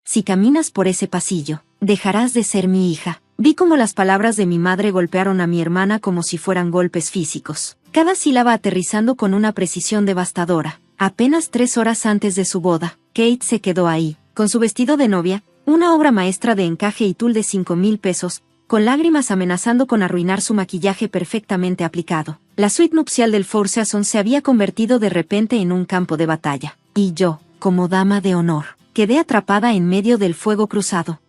si caminas por ese pasillo, dejarás de ser mi hija. Vi cómo las palabras de mi madre golpearon a mi hermana como si fueran golpes físicos, cada sílaba aterrizando con una precisión devastadora. Apenas 3 horas antes de su boda, Kate se quedó ahí, con su vestido de novia, una obra maestra de encaje y tul de 5,000 pesos, con lágrimas amenazando con arruinar su maquillaje perfectamente aplicado. La suite nupcial del Four Seasons se había convertido de repente en un campo de batalla, y yo, como dama de honor, quedé atrapada en medio del fuego cruzado.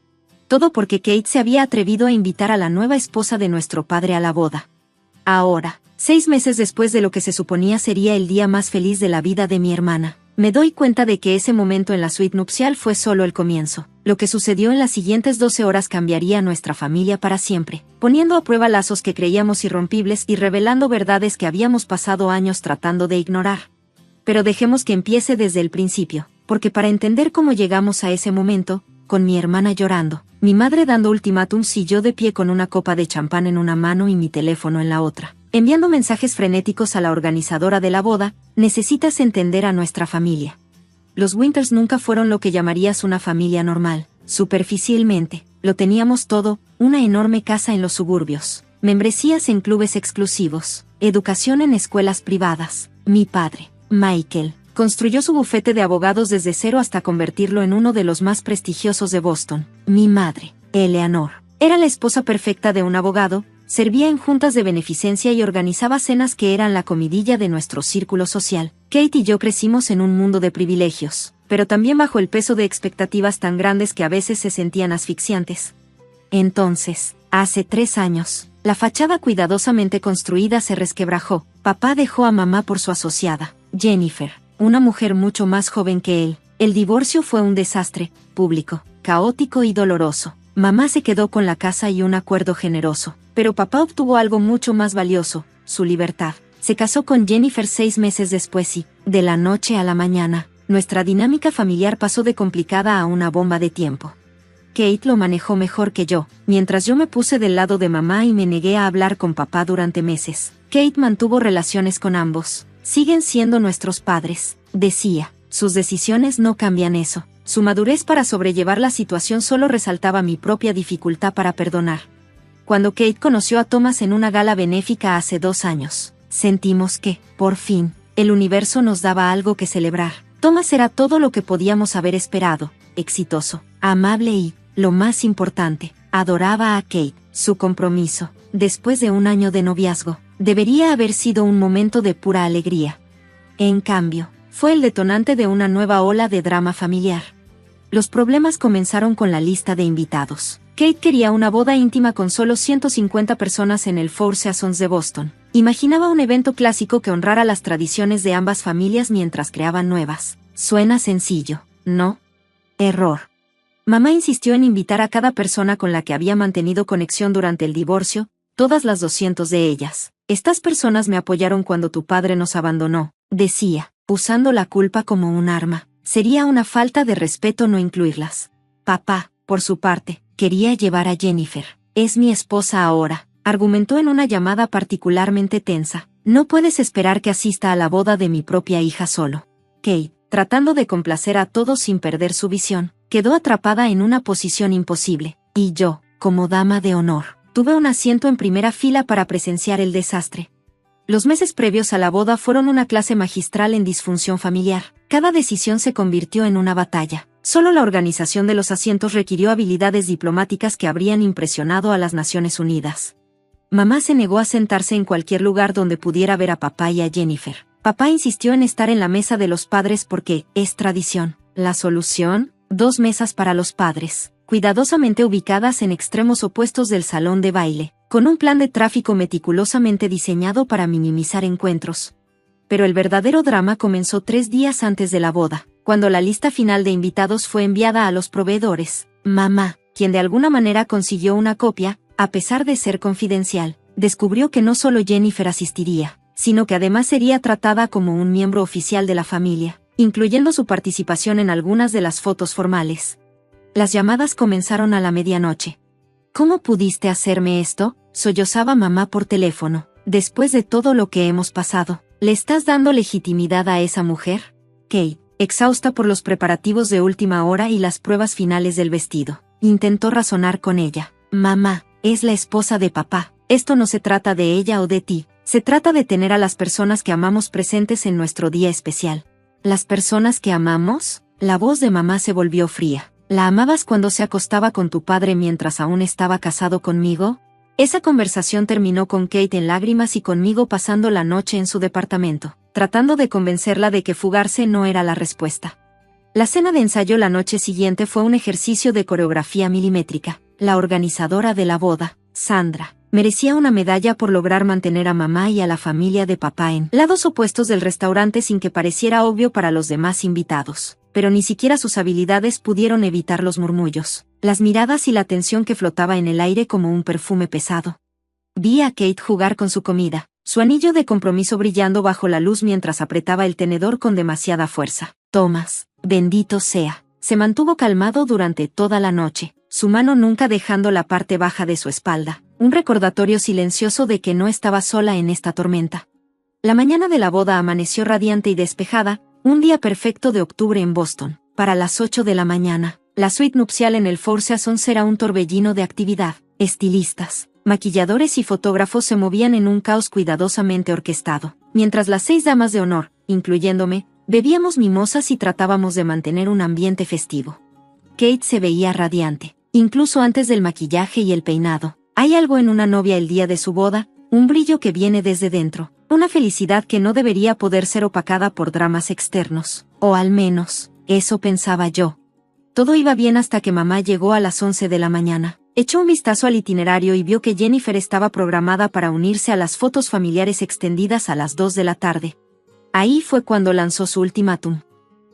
Todo porque Kate se había atrevido a invitar a la nueva esposa de nuestro padre a la boda. Ahora, 6 meses después de lo que se suponía sería el día más feliz de la vida de mi hermana, me doy cuenta de que ese momento en la suite nupcial fue solo el comienzo. Lo que sucedió en las siguientes 12 horas cambiaría a nuestra familia para siempre, poniendo a prueba lazos que creíamos irrompibles y revelando verdades que habíamos pasado años tratando de ignorar. Pero dejemos que empiece desde el principio, porque para entender cómo llegamos a ese momento, con mi hermana llorando, mi madre dando ultimátums y yo de pie con una copa de champán en una mano y mi teléfono en la otra, enviando mensajes frenéticos a la organizadora de la boda, necesitas entender a nuestra familia. Los Winters nunca fueron lo que llamarías una familia normal. Superficialmente, lo teníamos todo, una enorme casa en los suburbios, membresías en clubes exclusivos, educación en escuelas privadas. Mi padre, Michael, construyó su bufete de abogados desde cero hasta convertirlo en uno de los más prestigiosos de Boston. Mi madre, Eleanor, era la esposa perfecta de un abogado, servía en juntas de beneficencia y organizaba cenas que eran la comidilla de nuestro círculo social. Kate y yo crecimos en un mundo de privilegios, pero también bajo el peso de expectativas tan grandes que a veces se sentían asfixiantes. Entonces, hace 3 años, la fachada cuidadosamente construida se resquebrajó. Papá dejó a mamá por su asociada, Jennifer, una mujer mucho más joven que él. El divorcio fue un desastre, público, caótico y doloroso. Mamá se quedó con la casa y un acuerdo generoso, pero papá obtuvo algo mucho más valioso, su libertad. Se casó con Jennifer 6 meses después y, de la noche a la mañana, nuestra dinámica familiar pasó de complicada a una bomba de tiempo. Kate lo manejó mejor que yo, mientras yo me puse del lado de mamá y me negué a hablar con papá durante meses. Kate mantuvo relaciones con ambos. Siguen siendo nuestros padres, decía. Sus decisiones no cambian eso. Su madurez para sobrellevar la situación solo resaltaba mi propia dificultad para perdonar. Cuando Kate conoció a Thomas en una gala benéfica hace 2 años, sentimos que, por fin, el universo nos daba algo que celebrar. Thomas era todo lo que podíamos haber esperado, exitoso, amable y, lo más importante, adoraba a Kate. Su compromiso, después de 1 año de noviazgo, debería haber sido un momento de pura alegría. En cambio, fue el detonante de una nueva ola de drama familiar. Los problemas comenzaron con la lista de invitados. Kate quería una boda íntima con solo 150 personas en el Four Seasons de Boston. Imaginaba un evento clásico que honrara las tradiciones de ambas familias mientras creaban nuevas. Suena sencillo, ¿no? Error. Mamá insistió en invitar a cada persona con la que había mantenido conexión durante el divorcio, todas las 200 de ellas. Estas personas me apoyaron cuando tu padre nos abandonó, decía, usando la culpa como un arma. Sería una falta de respeto no incluirlas. Papá, por su parte, quería llevar a Jennifer. Es mi esposa ahora, argumentó en una llamada particularmente tensa. No puedes esperar que asista a la boda de mi propia hija solo. Kate, tratando de complacer a todos sin perder su visión, quedó atrapada en una posición imposible. Y yo, como dama de honor, tuve un asiento en primera fila para presenciar el desastre. Los meses previos a la boda fueron una clase magistral en disfunción familiar. Cada decisión se convirtió en una batalla. Solo la organización de los asientos requirió habilidades diplomáticas que habrían impresionado a las Naciones Unidas. Mamá se negó a sentarse en cualquier lugar donde pudiera ver a papá y a Jennifer. Papá insistió en estar en la mesa de los padres porque es tradición. La solución, 2 mesas para los padres, cuidadosamente ubicadas en extremos opuestos del salón de baile, con un plan de tráfico meticulosamente diseñado para minimizar encuentros. Pero el verdadero drama comenzó 3 días antes de la boda, cuando la lista final de invitados fue enviada a los proveedores. Mamá, quien de alguna manera consiguió una copia, a pesar de ser confidencial, descubrió que no solo Jennifer asistiría, sino que además sería tratada como un miembro oficial de la familia, incluyendo su participación en algunas de las fotos formales. Las llamadas comenzaron a la medianoche. ¿Cómo pudiste hacerme esto?, sollozaba mamá por teléfono. Después de todo lo que hemos pasado, ¿le estás dando legitimidad a esa mujer? Kate, exhausta por los preparativos de última hora y las pruebas finales del vestido. Intentó razonar con ella. Mamá, es la esposa de papá. Esto no se trata de ella o de ti. Se trata de tener a las personas que amamos presentes en nuestro día especial. ¿Las personas que amamos? La voz de mamá se volvió fría. ¿La amabas cuando se acostaba con tu padre mientras aún estaba casado conmigo? Esa conversación terminó con Kate en lágrimas y conmigo pasando la noche en su departamento, tratando de convencerla de que fugarse no era la respuesta. La cena de ensayo la noche siguiente fue un ejercicio de coreografía milimétrica. La organizadora de la boda, Sandra, merecía una medalla por lograr mantener a mamá y a la familia de papá en lados opuestos del restaurante sin que pareciera obvio para los demás invitados. Pero ni siquiera sus habilidades pudieron evitar los murmullos, las miradas y la tensión que flotaba en el aire como un perfume pesado. Vi a Kate jugar con su comida, su anillo de compromiso brillando bajo la luz mientras apretaba el tenedor con demasiada fuerza. Thomas, bendito sea, se mantuvo calmado durante toda la noche, su mano nunca dejando la parte baja de su espalda, un recordatorio silencioso de que no estaba sola en esta tormenta. La mañana de la boda amaneció radiante y despejada, un día perfecto de octubre en Boston. Para las 8 de la mañana, la suite nupcial en el Four Seasons era un torbellino de actividad. Estilistas, maquilladores y fotógrafos se movían en un caos cuidadosamente orquestado, mientras las 6 damas de honor, incluyéndome, bebíamos mimosas y tratábamos de mantener un ambiente festivo. Kate se veía radiante, incluso antes del maquillaje y el peinado. Hay algo en una novia el día de su boda, un brillo que viene desde dentro, una felicidad que no debería poder ser opacada por dramas externos, o al menos, eso pensaba yo. Todo iba bien hasta que mamá llegó a las 11 de la mañana. Echó un vistazo al itinerario y vio que Jennifer estaba programada para unirse a las fotos familiares extendidas a las 2 de la tarde. Ahí fue cuando lanzó su ultimátum.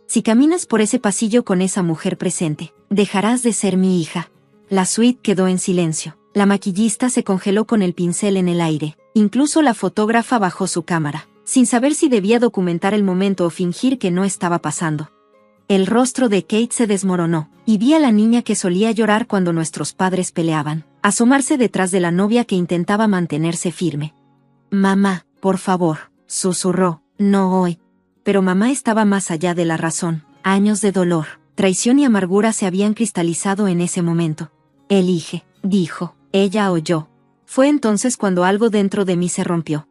Si caminas por ese pasillo con esa mujer presente, dejarás de ser mi hija. La suite quedó en silencio. La maquillista se congeló con el pincel en el aire. Incluso la fotógrafa bajó su cámara, sin saber si debía documentar el momento o fingir que no estaba pasando. El rostro de Kate se desmoronó, y vi a la niña que solía llorar cuando nuestros padres peleaban, asomarse detrás de la novia que intentaba mantenerse firme. Mamá, por favor, susurró, no hoy. Pero mamá estaba más allá de la razón. Años de dolor, traición y amargura se habían cristalizado en ese momento. Elige, dijo, ella o yo. Fue entonces cuando algo dentro de mí se rompió.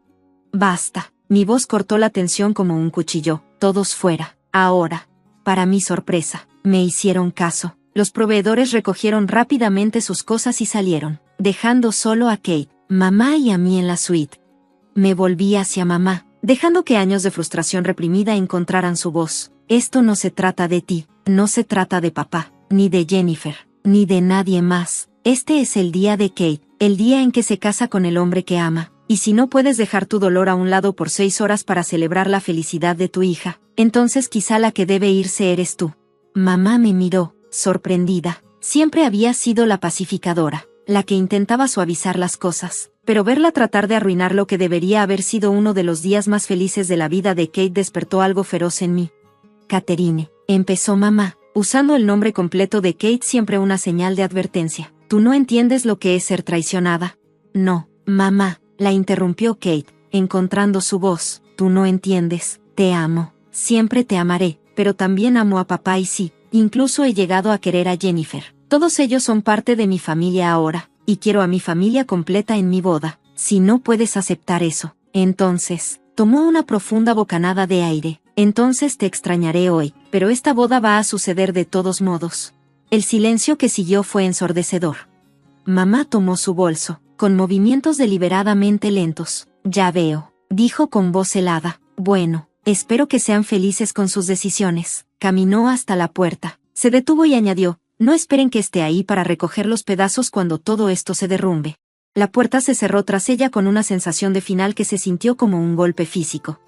Basta, mi voz cortó la tensión como un cuchillo, todos fuera, ahora. Para mi sorpresa, me hicieron caso. Los proveedores recogieron rápidamente sus cosas y salieron, dejando solo a Kate, mamá y a mí en la suite. Me volví hacia mamá, dejando que años de frustración reprimida encontraran su voz. Esto no se trata de ti, no se trata de papá, ni de Jennifer, ni de nadie más. Este es el día de Kate, el día en que se casa con el hombre que ama. Y si no puedes dejar tu dolor a un lado por 6 horas para celebrar la felicidad de tu hija, entonces quizá la que debe irse eres tú. Mamá me miró, sorprendida. Siempre había sido la pacificadora, la que intentaba suavizar las cosas, pero verla tratar de arruinar lo que debería haber sido uno de los días más felices de la vida de Kate despertó algo feroz en mí. Catherine, empezó mamá, usando el nombre completo de Kate siempre una señal de advertencia. ¿Tú no entiendes lo que es ser traicionada? No, mamá. La interrumpió Kate, encontrando su voz. Tú no entiendes, te amo, siempre te amaré, pero también amo a papá y sí, incluso he llegado a querer a Jennifer. Todos ellos son parte de mi familia ahora, y quiero a mi familia completa en mi boda. Si no puedes aceptar eso, entonces, tomó una profunda bocanada de aire, entonces te extrañaré hoy, pero esta boda va a suceder de todos modos. El silencio que siguió fue ensordecedor. Mamá tomó su bolso, con movimientos deliberadamente lentos. Ya veo, dijo con voz helada. Bueno, espero que sean felices con sus decisiones. Caminó hasta la puerta. Se detuvo y añadió, no esperen que esté ahí para recoger los pedazos cuando todo esto se derrumbe. La puerta se cerró tras ella con una sensación de final que se sintió como un golpe físico.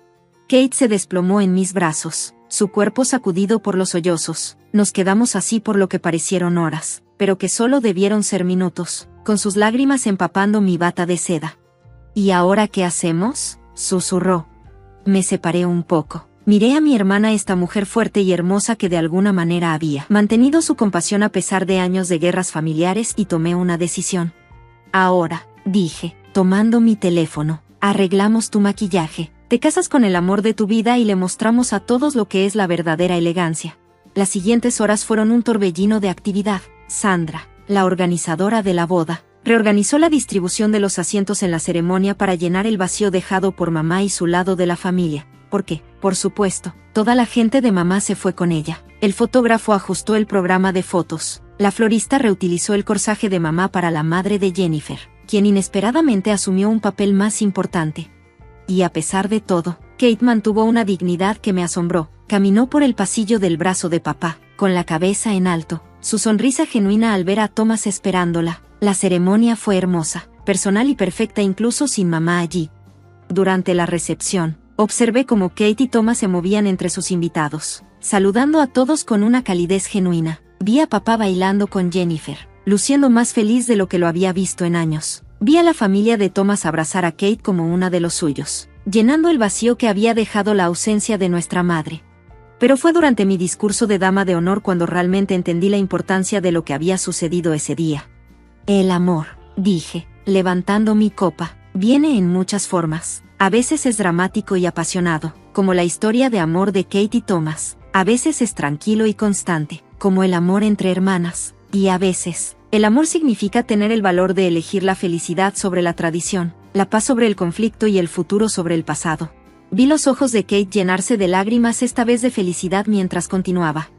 Kate se desplomó en mis brazos, su cuerpo sacudido por los sollozos. Nos quedamos así por lo que parecieron horas, pero que solo debieron ser minutos, con sus lágrimas empapando mi bata de seda. ¿Y ahora qué hacemos?, susurró. Me separé un poco. Miré a mi hermana, esta mujer fuerte y hermosa que de alguna manera había mantenido su compasión a pesar de años de guerras familiares, y tomé una decisión. Ahora, dije, tomando mi teléfono, arreglamos tu maquillaje. Te casas con el amor de tu vida y le mostramos a todos lo que es la verdadera elegancia. Las siguientes horas fueron un torbellino de actividad. Sandra, la organizadora de la boda, reorganizó la distribución de los asientos en la ceremonia para llenar el vacío dejado por mamá y su lado de la familia, porque, por supuesto, toda la gente de mamá se fue con ella. El fotógrafo ajustó el programa de fotos. La florista reutilizó el corsaje de mamá para la madre de Jennifer, quien inesperadamente asumió un papel más importante. Y a pesar de todo, Kate mantuvo una dignidad que me asombró. Caminó por el pasillo del brazo de papá, con la cabeza en alto, su sonrisa genuina al ver a Thomas esperándola. La ceremonia fue hermosa, personal y perfecta incluso sin mamá allí. Durante la recepción, observé cómo Kate y Thomas se movían entre sus invitados, saludando a todos con una calidez genuina. Vi a papá bailando con Jennifer, luciendo más feliz de lo que lo había visto en años. Vi a la familia de Thomas abrazar a Kate como una de los suyos, llenando el vacío que había dejado la ausencia de nuestra madre. Pero fue durante mi discurso de dama de honor cuando realmente entendí la importancia de lo que había sucedido ese día. El amor, dije, levantando mi copa, viene en muchas formas. A veces es dramático y apasionado, como la historia de amor de Kate y Thomas. A veces es tranquilo y constante, como el amor entre hermanas. Y a veces, el amor significa tener el valor de elegir la felicidad sobre la tradición, la paz sobre el conflicto y el futuro sobre el pasado. Vi los ojos de Kate llenarse de lágrimas, esta vez de felicidad, mientras continuaba.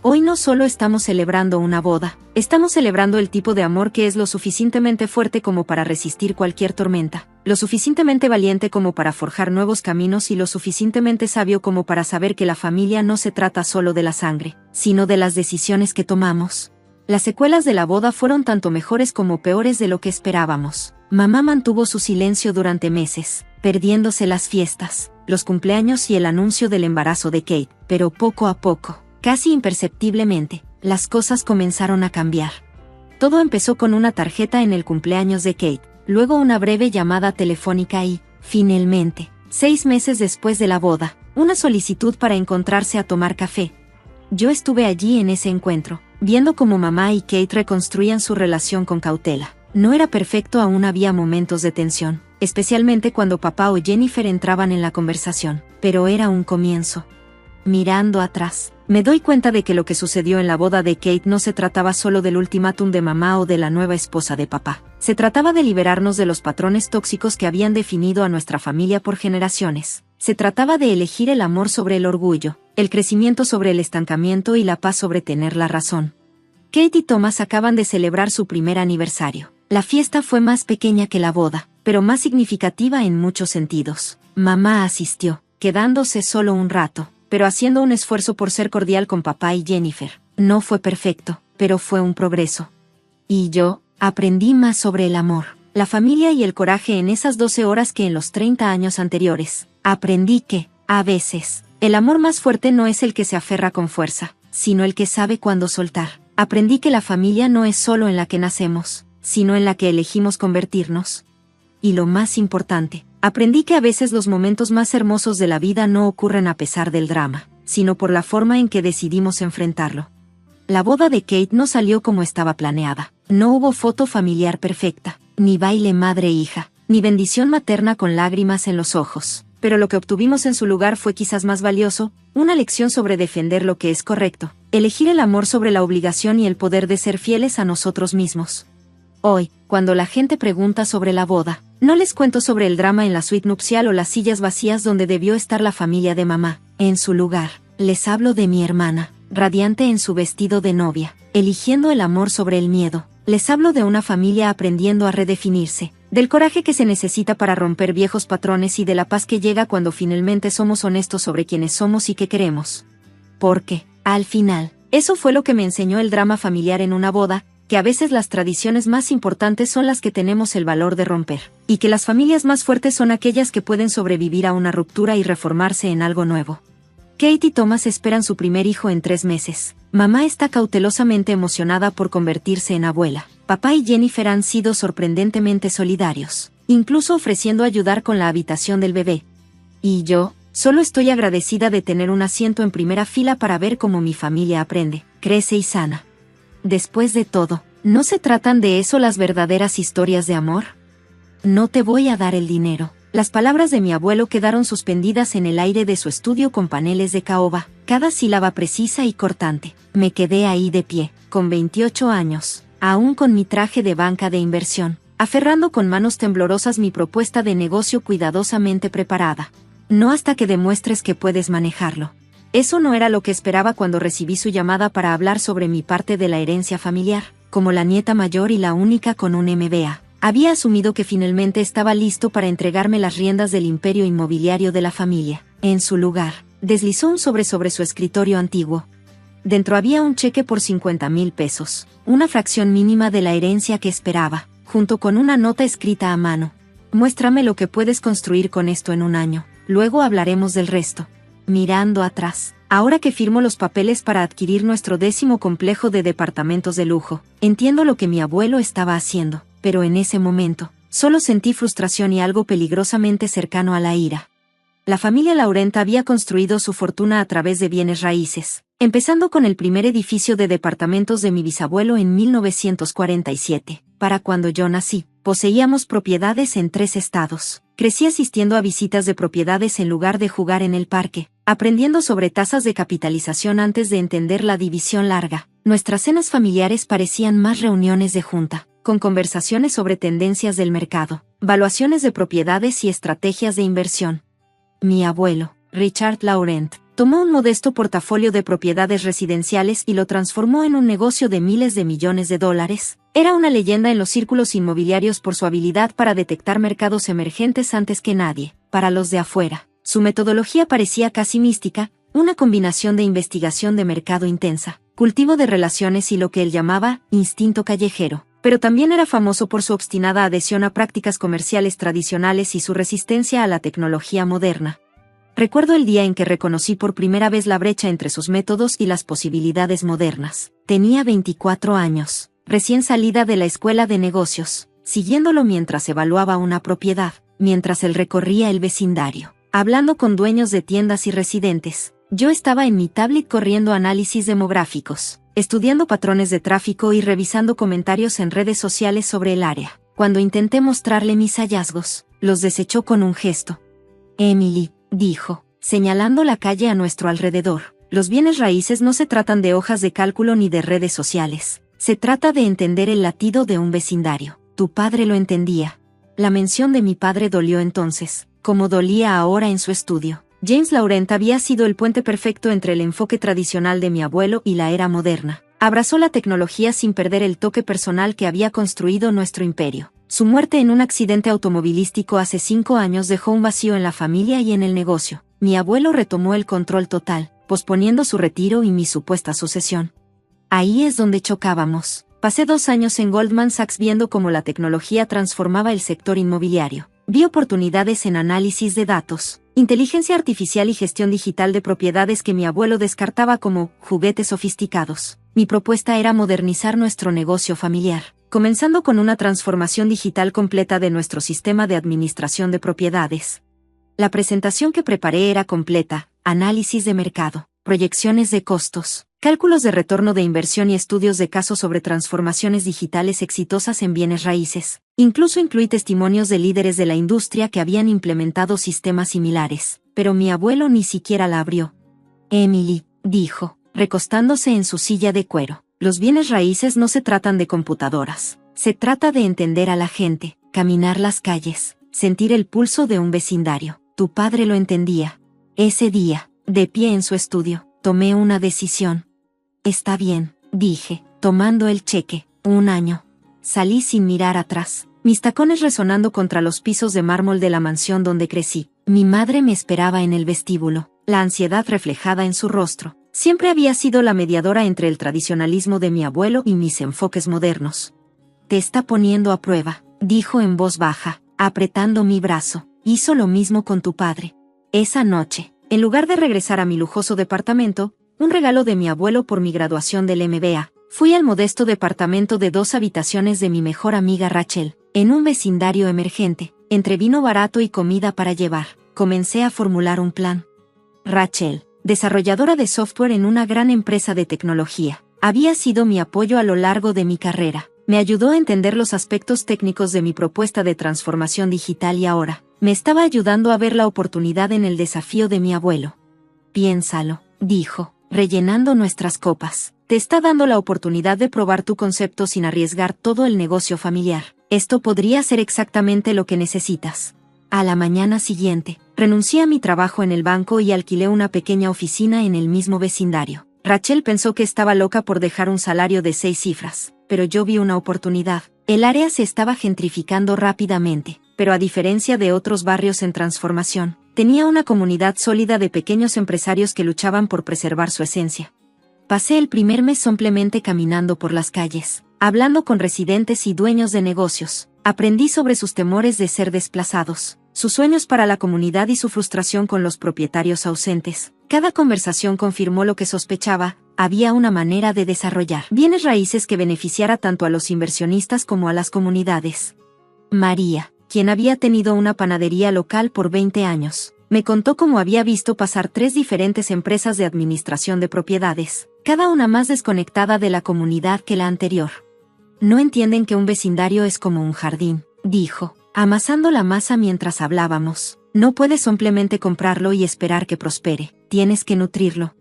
Hoy no solo estamos celebrando una boda, estamos celebrando el tipo de amor que es lo suficientemente fuerte como para resistir cualquier tormenta, lo suficientemente valiente como para forjar nuevos caminos y lo suficientemente sabio como para saber que la familia no se trata solo de la sangre, sino de las decisiones que tomamos. Las secuelas de la boda fueron tanto mejores como peores de lo que esperábamos. Mamá mantuvo su silencio durante meses, perdiéndose las fiestas, los cumpleaños y el anuncio del embarazo de Kate, pero poco a poco, casi imperceptiblemente, las cosas comenzaron a cambiar. Todo empezó con una tarjeta en el cumpleaños de Kate, luego una breve llamada telefónica y, finalmente, 6 meses después de la boda, una solicitud para encontrarse a tomar café. Yo estuve allí en ese encuentro, viendo cómo mamá y Kate reconstruían su relación con cautela. No era perfecto, aún había momentos de tensión, especialmente cuando papá o Jennifer entraban en la conversación, pero era un comienzo. Mirando atrás, me doy cuenta de que lo que sucedió en la boda de Kate no se trataba solo del ultimátum de mamá o de la nueva esposa de papá. Se trataba de liberarnos de los patrones tóxicos que habían definido a nuestra familia por generaciones. Se trataba de elegir el amor sobre el orgullo, el crecimiento sobre el estancamiento y la paz sobre tener la razón. Kate y Thomas acaban de celebrar su primer aniversario. La fiesta fue más pequeña que la boda, pero más significativa en muchos sentidos. Mamá asistió, quedándose solo un rato, pero haciendo un esfuerzo por ser cordial con papá y Jennifer. No fue perfecto, pero fue un progreso. Y yo, aprendí más sobre el amor, la familia y el coraje en esas 12 horas que en los 30 años anteriores. Aprendí que, a veces, el amor más fuerte no es el que se aferra con fuerza, sino el que sabe cuándo soltar. Aprendí que la familia no es solo en la que nacemos, sino en la que elegimos convertirnos. Y lo más importante, aprendí que a veces los momentos más hermosos de la vida no ocurren a pesar del drama, sino por la forma en que decidimos enfrentarlo. La boda de Kate no salió como estaba planeada. No hubo foto familiar perfecta, ni baile madre-hija, ni bendición materna con lágrimas en los ojos. Pero lo que obtuvimos en su lugar fue quizás más valioso, una lección sobre defender lo que es correcto, elegir el amor sobre la obligación y el poder de ser fieles a nosotros mismos. Hoy, cuando la gente pregunta sobre la boda, no les cuento sobre el drama en la suite nupcial o las sillas vacías donde debió estar la familia de mamá. En su lugar, les hablo de mi hermana, radiante en su vestido de novia, eligiendo el amor sobre el miedo. Les hablo de una familia aprendiendo a redefinirse, del coraje que se necesita para romper viejos patrones y de la paz que llega cuando finalmente somos honestos sobre quiénes somos y qué queremos. Porque, al final, eso fue lo que me enseñó el drama familiar en una boda, que a veces las tradiciones más importantes son las que tenemos el valor de romper, y que las familias más fuertes son aquellas que pueden sobrevivir a una ruptura y reformarse en algo nuevo. Kate y Thomas esperan su primer hijo en 3 meses. Mamá está cautelosamente emocionada por convertirse en abuela. Papá y Jennifer han sido sorprendentemente solidarios, incluso ofreciendo ayudar con la habitación del bebé. Y yo, solo estoy agradecida de tener un asiento en primera fila para ver cómo mi familia aprende, crece y sana. Después de todo, ¿no se tratan de eso las verdaderas historias de amor? No te voy a dar el dinero, Las palabras de mi abuelo quedaron suspendidas en el aire de su estudio con paneles de caoba, cada sílaba precisa y cortante. Me quedé ahí de pie, con 28 años, aún con mi traje de banca de inversión, aferrando con manos temblorosas mi propuesta de negocio cuidadosamente preparada. No hasta que demuestres que puedes manejarlo. Eso no era lo que esperaba cuando recibí su llamada para hablar sobre mi parte de la herencia familiar. Como la nieta mayor y la única con un MBA, había asumido que finalmente estaba listo para entregarme las riendas del imperio inmobiliario de la familia. En su lugar, deslizó un sobre su escritorio antiguo. Dentro había un cheque por 50,000 pesos, una fracción mínima de la herencia que esperaba, junto con una nota escrita a mano. Muéstrame lo que puedes construir con esto en un año, luego hablaremos del resto. Mirando atrás, ahora que firmo los papeles para adquirir nuestro 10º complejo de departamentos de lujo, entiendo lo que mi abuelo estaba haciendo, pero en ese momento, solo sentí frustración y algo peligrosamente cercano a la ira. La familia Laurent había construido su fortuna a través de bienes raíces, empezando con el primer edificio de departamentos de mi bisabuelo en 1947. Para cuando yo nací, poseíamos propiedades en 3 estados. Crecí asistiendo a visitas de propiedades en lugar de jugar en el parque, aprendiendo sobre tasas de capitalización antes de entender la división larga. Nuestras cenas familiares parecían más reuniones de junta, con conversaciones sobre tendencias del mercado, valuaciones de propiedades y estrategias de inversión. Mi abuelo, Richard Laurent, tomó un modesto portafolio de propiedades residenciales y lo transformó en un negocio de miles de millones de dólares. Era una leyenda en los círculos inmobiliarios por su habilidad para detectar mercados emergentes antes que nadie. Para los de afuera, su metodología parecía casi mística, una combinación de investigación de mercado intensa, cultivo de relaciones y lo que él llamaba instinto callejero. Pero también era famoso por su obstinada adhesión a prácticas comerciales tradicionales y su resistencia a la tecnología moderna. Recuerdo el día en que reconocí por primera vez la brecha entre sus métodos y las posibilidades modernas. Tenía 24 años, recién salida de la escuela de negocios, siguiéndolo mientras evaluaba una propiedad, mientras él recorría el vecindario, hablando con dueños de tiendas y residentes. Yo estaba en mi tablet corriendo análisis demográficos, estudiando patrones de tráfico y revisando comentarios en redes sociales sobre el área. Cuando intenté mostrarle mis hallazgos, los desechó con un gesto. Emily, dijo, señalando la calle a nuestro alrededor, los bienes raíces no se tratan de hojas de cálculo ni de redes sociales. Se trata de entender el latido de un vecindario. Tu padre lo entendía. La mención de mi padre dolió entonces, como dolía ahora en su estudio. James Laurent había sido el puente perfecto entre el enfoque tradicional de mi abuelo y la era moderna. Abrazó la tecnología sin perder el toque personal que había construido nuestro imperio. Su muerte en un accidente automovilístico hace 5 años dejó un vacío en la familia y en el negocio. Mi abuelo retomó el control total, posponiendo su retiro y mi supuesta sucesión. Ahí es donde chocábamos. Pasé 2 años en Goldman Sachs viendo cómo la tecnología transformaba el sector inmobiliario. Vi oportunidades en análisis de datos, inteligencia artificial y gestión digital de propiedades que mi abuelo descartaba como juguetes sofisticados. Mi propuesta era modernizar nuestro negocio familiar, comenzando con una transformación digital completa de nuestro sistema de administración de propiedades. La presentación que preparé era completa: análisis de mercado, proyecciones de costos, cálculos de retorno de inversión y estudios de caso sobre transformaciones digitales exitosas en bienes raíces. Incluso incluí testimonios de líderes de la industria que habían implementado sistemas similares, pero mi abuelo ni siquiera la abrió. Emily, dijo, recostándose en su silla de cuero, los bienes raíces no se tratan de computadoras. Se trata de entender a la gente, caminar las calles, sentir el pulso de un vecindario. Tu padre lo entendía. Ese día, de pie en su estudio, tomé una decisión. Está bien, dije, tomando el cheque. 1 año. Salí sin mirar atrás, mis tacones resonando contra los pisos de mármol de la mansión donde crecí. Mi madre me esperaba en el vestíbulo, la ansiedad reflejada en su rostro. Siempre había sido la mediadora entre el tradicionalismo de mi abuelo y mis enfoques modernos. Te está poniendo a prueba, dijo en voz baja, apretando mi brazo. Hizo lo mismo con tu padre. Esa noche, en lugar de regresar a mi lujoso departamento, un regalo de mi abuelo por mi graduación del MBA, fui al modesto departamento de 2 habitaciones de mi mejor amiga Rachel, en un vecindario emergente, entre vino barato y comida para llevar. Comencé a formular un plan. Rachel, desarrolladora de software en una gran empresa de tecnología, había sido mi apoyo a lo largo de mi carrera. Me ayudó a entender los aspectos técnicos de mi propuesta de transformación digital y ahora, Me estaba ayudando a ver la oportunidad en el desafío de mi abuelo. Piénsalo, dijo, rellenando nuestras copas. Te está dando la oportunidad de probar tu concepto sin arriesgar todo el negocio familiar. Esto podría ser exactamente lo que necesitas. A la mañana siguiente, renuncié a mi trabajo en el banco y alquilé una pequeña oficina en el mismo vecindario. Rachel pensó que estaba loca por dejar un salario de 6 cifras, pero yo vi una oportunidad. El área se estaba gentrificando rápidamente, pero a diferencia de otros barrios en transformación, tenía una comunidad sólida de pequeños empresarios que luchaban por preservar su esencia. Pasé el primer mes simplemente caminando por las calles, hablando con residentes y dueños de negocios. Aprendí sobre sus temores de ser desplazados, sus sueños para la comunidad y su frustración con los propietarios ausentes. Cada conversación confirmó lo que sospechaba: había una manera de desarrollar bienes raíces que beneficiara tanto a los inversionistas como a las comunidades. María, quien había tenido una panadería local por 20 años, me contó cómo había visto pasar 3 diferentes empresas de administración de propiedades, cada una más desconectada de la comunidad que la anterior. No entienden que un vecindario es como un jardín, dijo, amasando la masa mientras hablábamos. No puedes simplemente comprarlo y esperar que prospere, tienes que nutrirlo.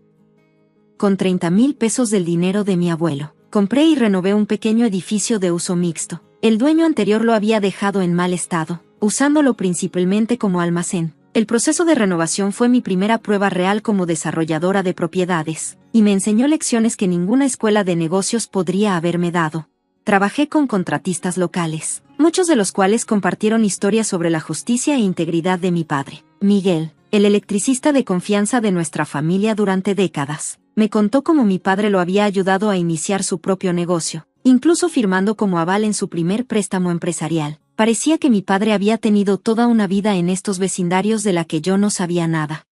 Con 30,000 pesos del dinero de mi abuelo, compré y renové un pequeño edificio de uso mixto. El dueño anterior lo había dejado en mal estado, usándolo principalmente como almacén. El proceso de renovación fue mi primera prueba real como desarrolladora de propiedades, y me enseñó lecciones que ninguna escuela de negocios podría haberme dado. Trabajé con contratistas locales, muchos de los cuales compartieron historias sobre la justicia e integridad de mi padre. Miguel, el electricista de confianza de nuestra familia durante décadas, me contó cómo mi padre lo había ayudado a iniciar su propio negocio, incluso firmando como aval en su primer préstamo empresarial. Parecía que mi padre había tenido toda una vida en estos vecindarios de la que yo no sabía nada.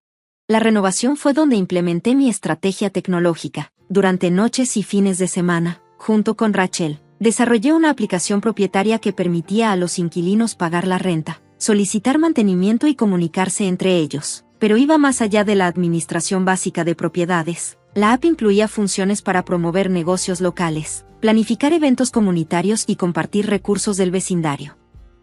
La renovación fue donde implementé mi estrategia tecnológica. Durante noches y fines de semana, junto con Rachel, desarrollé una aplicación propietaria que permitía a los inquilinos pagar la renta, solicitar mantenimiento y comunicarse entre ellos, pero iba más allá de la administración básica de propiedades. La app incluía funciones para promover negocios locales, planificar eventos comunitarios y compartir recursos del vecindario.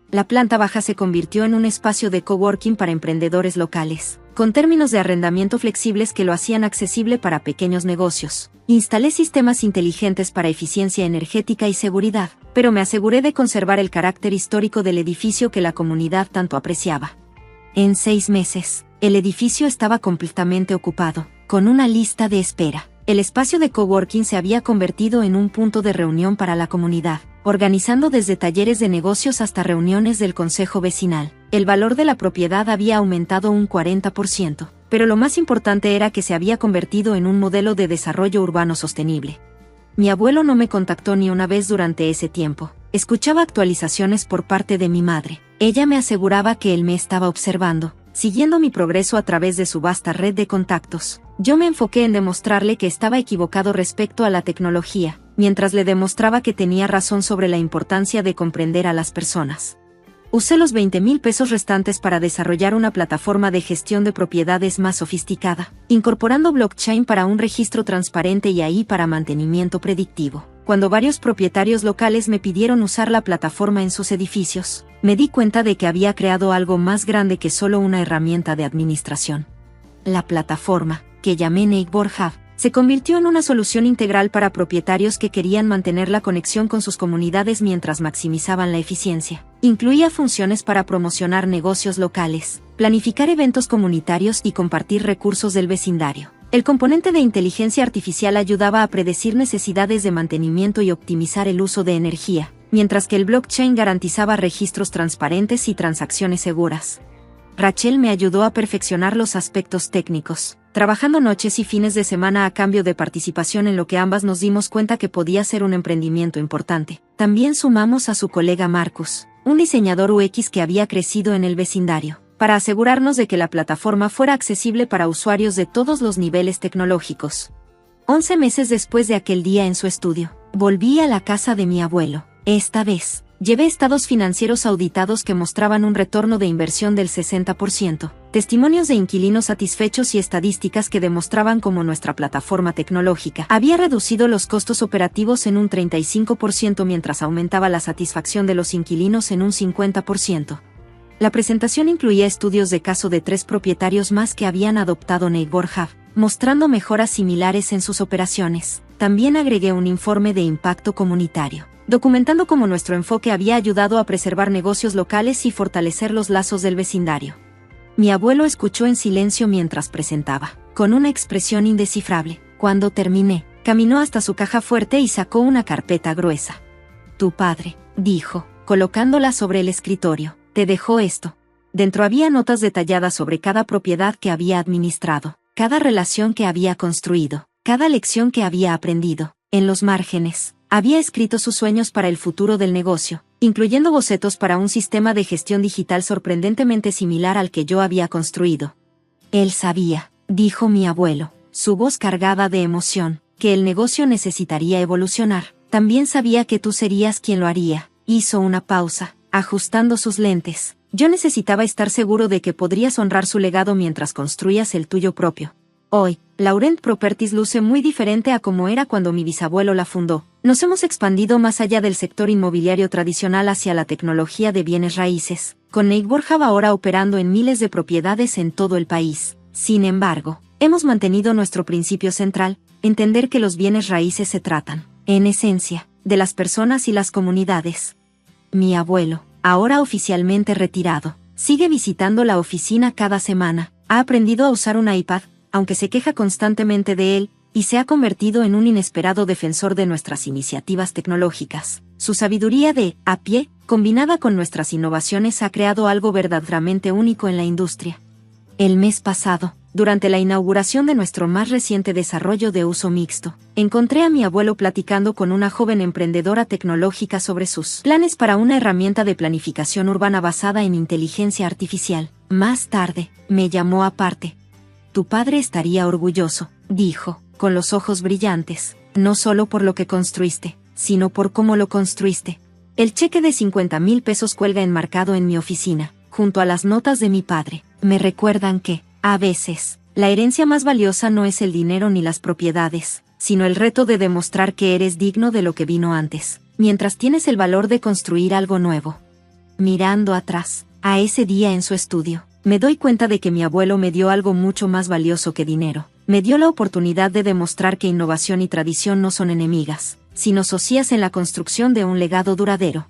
La planta baja se convirtió en un espacio de coworking para emprendedores locales, con términos de arrendamiento flexibles que lo hacían accesible para pequeños negocios. Instalé sistemas inteligentes para eficiencia energética y seguridad, pero me aseguré de conservar el carácter histórico del edificio que la comunidad tanto apreciaba. En 6 meses, el edificio estaba completamente ocupado, con una lista de espera. El espacio de coworking se había convertido en un punto de reunión para la comunidad, organizando desde talleres de negocios hasta reuniones del consejo vecinal. El valor de la propiedad había aumentado un 40%, pero lo más importante era que se había convertido en un modelo de desarrollo urbano sostenible. Mi abuelo no me contactó ni una vez durante ese tiempo. Escuchaba actualizaciones por parte de mi madre. Ella me aseguraba que él me estaba observando, siguiendo mi progreso a través de su vasta red de contactos. Yo me enfoqué en demostrarle que estaba equivocado respecto a la tecnología, mientras le demostraba que tenía razón sobre la importancia de comprender a las personas. Usé los 20,000 pesos restantes para desarrollar una plataforma de gestión de propiedades más sofisticada, incorporando blockchain para un registro transparente y AI para mantenimiento predictivo. Cuando varios propietarios locales me pidieron usar la plataforma en sus edificios, me di cuenta de que había creado algo más grande que solo una herramienta de administración. La plataforma, que llamé Neighbor Hub, se convirtió en una solución integral para propietarios que querían mantener la conexión con sus comunidades mientras maximizaban la eficiencia. Incluía funciones para promocionar negocios locales, planificar eventos comunitarios y compartir recursos del vecindario. El componente de inteligencia artificial ayudaba a predecir necesidades de mantenimiento y optimizar el uso de energía, mientras que el blockchain garantizaba registros transparentes y transacciones seguras. Rachel me ayudó a perfeccionar los aspectos técnicos, trabajando noches y fines de semana a cambio de participación en lo que ambas nos dimos cuenta que podía ser un emprendimiento importante. También sumamos a su colega Marcus, un diseñador UX que había crecido en el vecindario, para asegurarnos de que la plataforma fuera accesible para usuarios de todos los niveles tecnológicos. 11 meses después de aquel día en su estudio, volví a la casa de mi abuelo. Esta vez, llevé estados financieros auditados que mostraban un retorno de inversión del 60%, testimonios de inquilinos satisfechos y estadísticas que demostraban cómo nuestra plataforma tecnológica había reducido los costos operativos en un 35% mientras aumentaba la satisfacción de los inquilinos en un 50%. La presentación incluía estudios de caso de 3 propietarios más que habían adoptado Neighborhood, mostrando mejoras similares en sus operaciones. También agregué un informe de impacto comunitario, documentando cómo nuestro enfoque había ayudado a preservar negocios locales y fortalecer los lazos del vecindario. Mi abuelo escuchó en silencio mientras presentaba, con una expresión indescifrable. Cuando terminé, caminó hasta su caja fuerte y sacó una carpeta gruesa. Tu padre, dijo, colocándola sobre el escritorio, te dejó esto. Dentro había notas detalladas sobre cada propiedad que había administrado, cada relación que había construido, cada lección que había aprendido. En los márgenes, había escrito sus sueños para el futuro del negocio, incluyendo bocetos para un sistema de gestión digital sorprendentemente similar al que yo había construido. Él sabía, dijo mi abuelo, su voz cargada de emoción, que el negocio necesitaría evolucionar. También sabía que tú serías quien lo haría. Hizo una pausa, ajustando sus lentes. Yo necesitaba estar seguro de que podrías honrar su legado mientras construías el tuyo propio. Hoy, Laurent Properties luce muy diferente a como era cuando mi bisabuelo la fundó. Nos hemos expandido más allá del sector inmobiliario tradicional hacia la tecnología de bienes raíces, con Neighborhood ahora operando en miles de propiedades en todo el país. Sin embargo, hemos mantenido nuestro principio central, entender que los bienes raíces se tratan, en esencia, de las personas y las comunidades. Mi abuelo, ahora oficialmente retirado, sigue visitando la oficina cada semana, ha aprendido a usar un iPad, aunque se queja constantemente de él, y se ha convertido en un inesperado defensor de nuestras iniciativas tecnológicas. Su sabiduría de a pie, combinada con nuestras innovaciones, ha creado algo verdaderamente único en la industria. El mes pasado, durante la inauguración de nuestro más reciente desarrollo de uso mixto, encontré a mi abuelo platicando con una joven emprendedora tecnológica sobre sus planes para una herramienta de planificación urbana basada en inteligencia artificial. Más tarde, me llamó aparte. Tu padre estaría orgulloso, dijo, con los ojos brillantes, no solo por lo que construiste, sino por cómo lo construiste. El cheque de 50,000 pesos cuelga enmarcado en mi oficina, junto a las notas de mi padre. Me recuerdan que, a veces, la herencia más valiosa no es el dinero ni las propiedades, sino el reto de demostrar que eres digno de lo que vino antes, mientras tienes el valor de construir algo nuevo. Mirando atrás, a ese día en su estudio, me doy cuenta de que mi abuelo me dio algo mucho más valioso que dinero. Me dio la oportunidad de demostrar que innovación y tradición no son enemigas, sino socias en la construcción de un legado duradero.